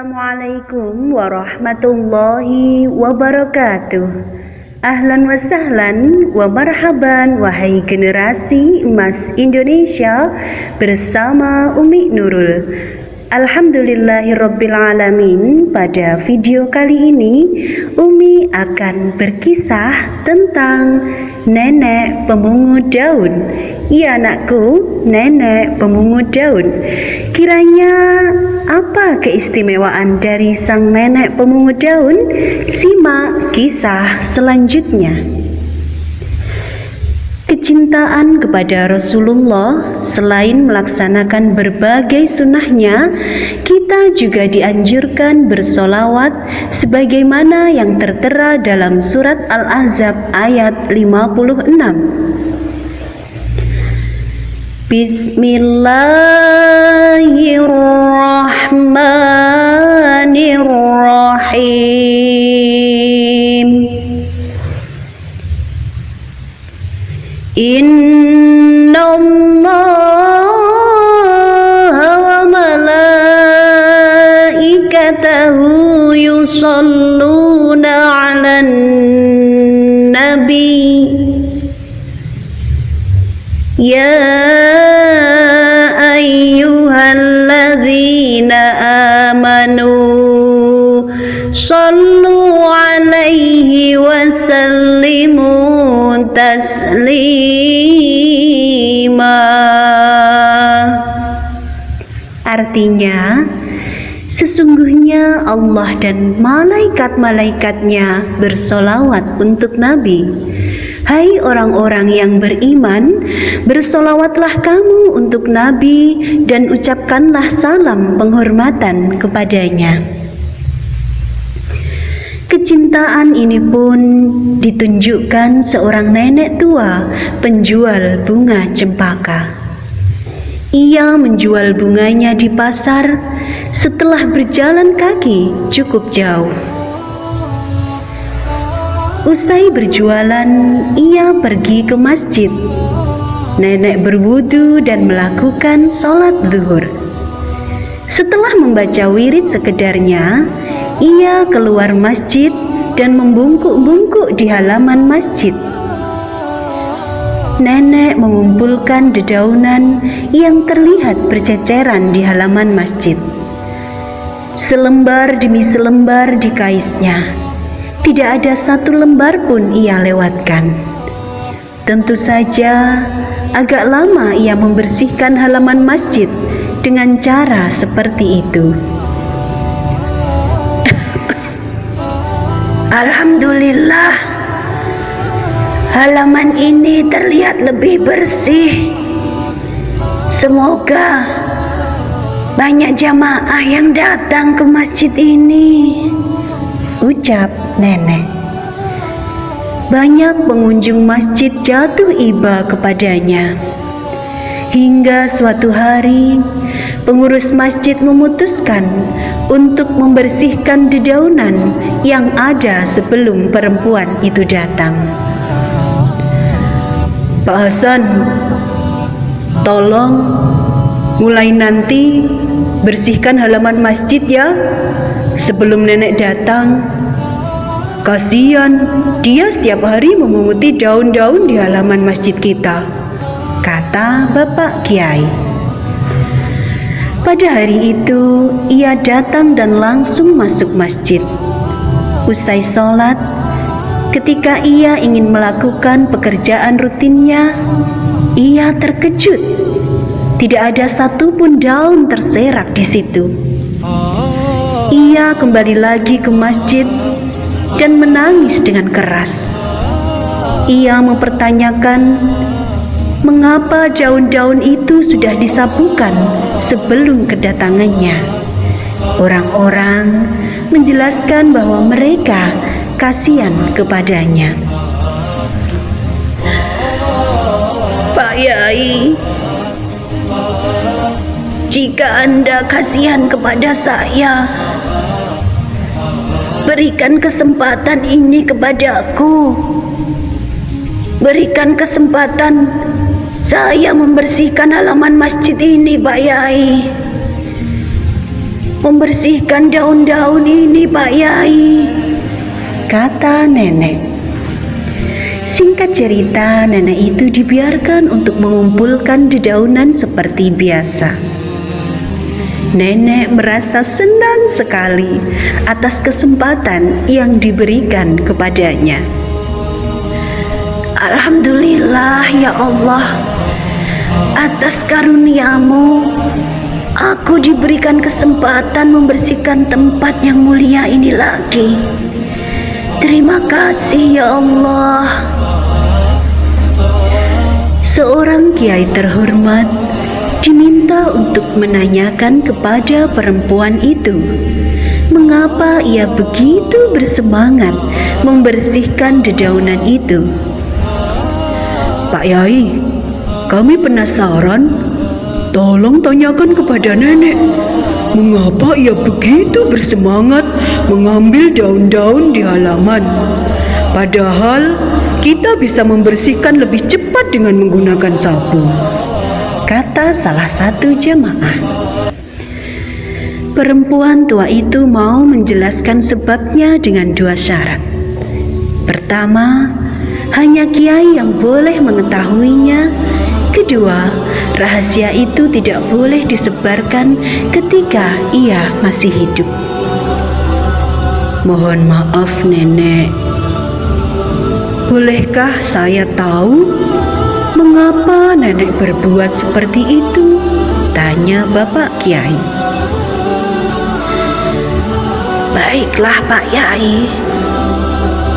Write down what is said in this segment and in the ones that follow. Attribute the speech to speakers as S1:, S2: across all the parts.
S1: Assalamualaikum warahmatullahi wabarakatuh. Ahlan wa sahlan wa marhaban wahai generasi emas Indonesia bersama Umi Nurul. Alhamdulillahirabbil alamin. Pada video kali ini Umi akan berkisah tentang nenek pemungut daun. Iya anakku, nenek pemungut daun. Kiranya apa keistimewaan dari sang nenek pemungut daun? Simak kisah selanjutnya. Kecintaan kepada Rasulullah, selain melaksanakan berbagai sunnahnya, kita juga dianjurkan bersolawat sebagaimana yang tertera dalam surat Al-Ahzab ayat 56. Bismillahirrahmanirrahim. Innallaha wa malaikatahu yusholluna 'alan nabi. Ya ayyuhalladzina amanu sallu 'alaihi wa sallimu taslima. Artinya, sesungguhnya Allah dan malaikat-malaikatnya bersolawat untuk Nabi. Hai orang-orang yang beriman, bersolawatlah kamu untuk Nabi dan ucapkanlah salam penghormatan kepadanya. Kecintaan ini pun ditunjukkan seorang nenek tua penjual bunga cempaka. Ia menjual bunganya di pasar setelah berjalan kaki cukup jauh. Usai berjualan, ia pergi ke masjid. Nenek berwudu dan melakukan sholat zuhur. Setelah membaca wirid sekedarnya, ia keluar masjid dan membungkuk-bungkuk di halaman masjid. Nenek mengumpulkan dedaunan yang terlihat berceceran di halaman masjid. Selembar demi selembar dikaisnya. Tidak ada satu lembar pun ia lewatkan. Tentu saja agak lama ia membersihkan halaman masjid dengan cara seperti itu. Alhamdulillah, halaman ini terlihat lebih bersih. Semoga banyak jamaah yang datang ke masjid ini, ucap nenek. Banyak pengunjung masjid jatuh iba kepadanya. Hingga suatu hari, pengurus masjid memutuskan untuk membersihkan dedaunan yang ada sebelum perempuan itu datang. Pak Hasan, tolong mulai nanti bersihkan halaman masjid ya, sebelum nenek datang. Kasihan, dia setiap hari memunguti daun-daun di halaman masjid kita, kata Bapak Kiai. Pada hari itu, ia datang dan langsung masuk masjid. Usai sholat, ketika ia ingin melakukan pekerjaan rutinnya, ia terkejut. Tidak ada satupun daun terserak di situ. Ia kembali lagi ke masjid dan menangis dengan keras. Ia mempertanyakan mengapa daun-daun itu sudah disapukan sebelum kedatangannya. Orang-orang menjelaskan bahwa mereka kasihan kepadanya. Pak Yai, jika Anda kasihan kepada saya, berikan kesempatan ini kepadaku. Berikan kesempatan saya membersihkan halaman masjid ini, Pak Yai. membersihkan daun-daun ini, Pak Yai, kata nenek. Singkat cerita, nenek itu dibiarkan untuk mengumpulkan dedaunan seperti biasa. Nenek merasa senang sekali atas kesempatan yang diberikan kepadanya. Alhamdulillah ya Allah, atas karunia-Mu aku diberikan kesempatan membersihkan tempat yang mulia ini lagi. Terima kasih ya Allah. Seorang kiai terhormat diminta untuk menanyakan kepada perempuan itu mengapa ia begitu bersemangat membersihkan dedaunan itu. Pak Yai, kami penasaran. Tolong tanyakan kepada nenek, mengapa ia begitu bersemangat mengambil daun-daun di halaman. Padahal kita bisa membersihkan lebih cepat dengan menggunakan sapu, kata salah satu jemaah. Perempuan tua itu mau menjelaskan sebabnya dengan dua syarat. Pertama, hanya kiai yang boleh mengetahuinya. Kedua, rahasia itu tidak boleh disebarkan ketika ia masih hidup. Mohon maaf nenek, bolehkah saya tahu mengapa nenek berbuat seperti itu? Tanya Bapak Kiai. Baiklah Pak Yai,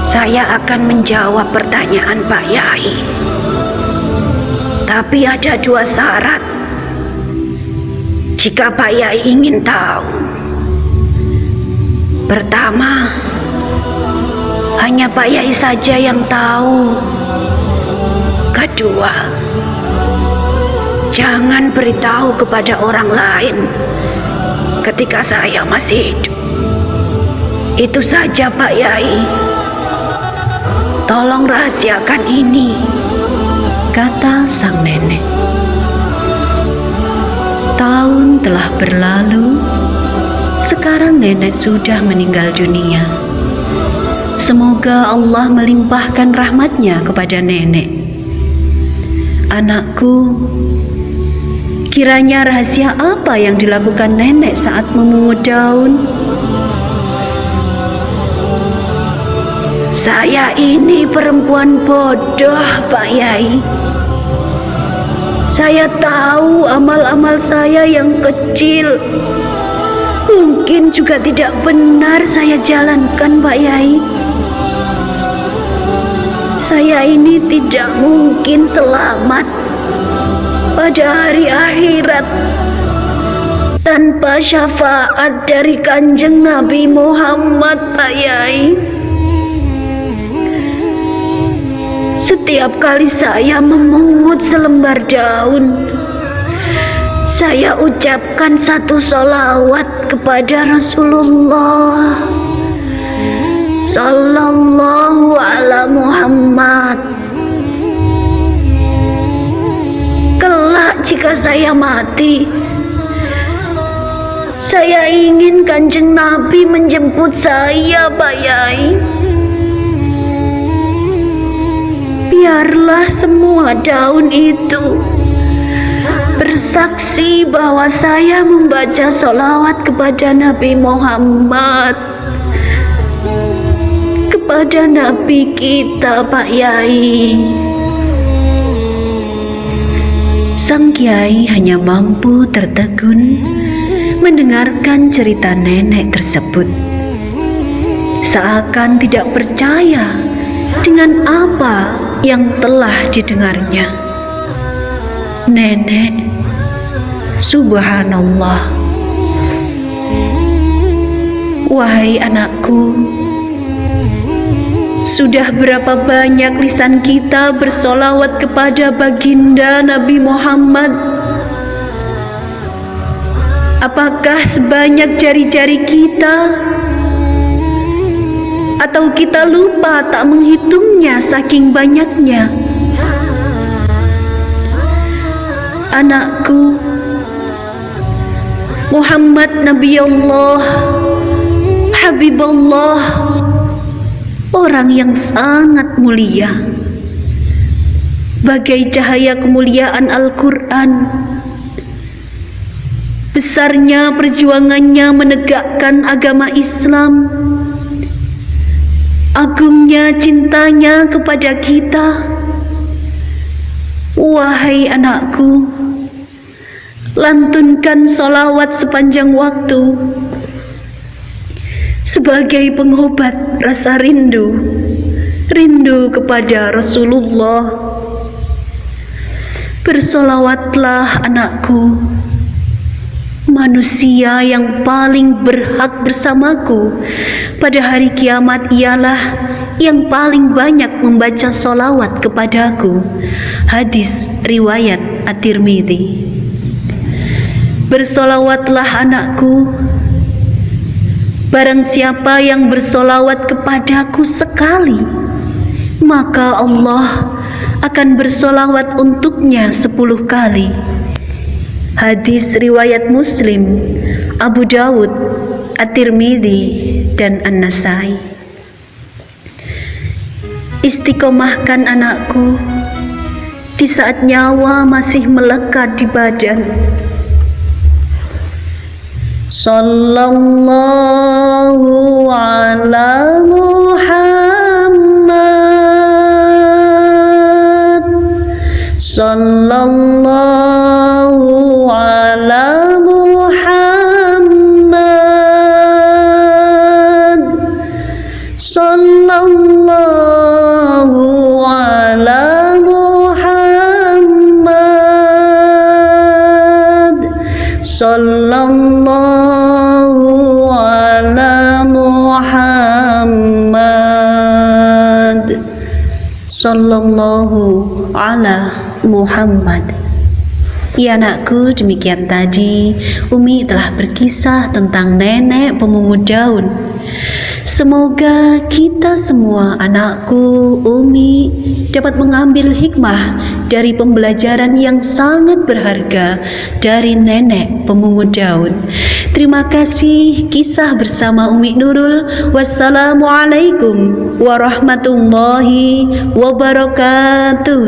S1: saya akan menjawab pertanyaan Pak Yai. Tapi ada dua syarat jika Pak Yai ingin tahu. Pertama, hanya Pak Yai saja yang tahu. Kedua, jangan beritahu kepada orang lain ketika saya masih hidup. Itu saja Pak Yai. Tolong rahasiakan ini, kata sang nenek. Tahun telah berlalu. Sekarang nenek sudah meninggal dunia. Semoga Allah melimpahkan rahmatnya kepada nenek. Anakku, kiranya rahasia apa yang dilakukan nenek saat memungut daun? Saya ini perempuan bodoh, Pak Yai. Saya tahu amal-amal saya yang kecil mungkin juga tidak benar saya jalankan, Pak Yai. Saya ini tidak mungkin selamat pada hari akhirat tanpa syafaat dari Kanjeng Nabi Muhammad, Pak Yai. Setiap kali saya memungut selembar daun, saya ucapkan satu sholawat kepada Rasulullah Sallallahu ala Muhammad. Kelak jika saya mati, saya ingin Kanjeng Nabi menjemput saya, Pak Yai. Biarlah semua daun itu bersaksi bahwa saya membaca sholawat kepada Nabi Muhammad, kepada Nabi kita, Pak Yai. Sang Kiai hanya mampu tertegun mendengarkan cerita nenek tersebut, seakan tidak percaya dengan apa yang telah didengarnya. Nenek, subhanallah. Wahai anakku, sudah berapa banyak lisan kita bersolawat kepada baginda Nabi Muhammad? Apakah sebanyak jari-jari kita? Atau kita lupa tak menghitungnya saking banyaknya? Anakku, Muhammad Nabi Allah, Habibullah, orang yang sangat mulia, bagai cahaya kemuliaan Al-Quran. Besarnya perjuangannya menegakkan agama Islam, agungnya cintanya kepada kita. Wahai anakku, lantunkan solawat sepanjang waktu sebagai pengobat rasa rindu kepada Rasulullah. Bersolawatlah anakku, manusia yang paling berhak bersamaku pada hari kiamat ialah yang paling banyak membaca solawat kepadaku. Hadis riwayat At-Tirmidzi. Bersolawatlah anakku, barang siapa yang bersolawat kepadaku sekali, maka Allah akan bersolawat untuknya 10 kali. Hadis riwayat Muslim, Abu Dawud, At-Tirmidzi, dan An-Nasai. Istiqomahkan anakku di saat nyawa masih melekat di badan. Sallallahu ala Muhammad, sallallahu ala Muhammad, sallallahu ala Muhammad, sallallahu ala Muhammad, sallallahu ala Muhammad. Ya anakku, demikian tadi Umi telah berkisah tentang nenek pemungut daun. Semoga kita semua, anakku, Umi, dapat mengambil hikmah dari pembelajaran yang sangat berharga dari nenek pemungut daun. Terima kasih kisah bersama Umi Nurul. Wassalamualaikum warahmatullahi wabarakatuh.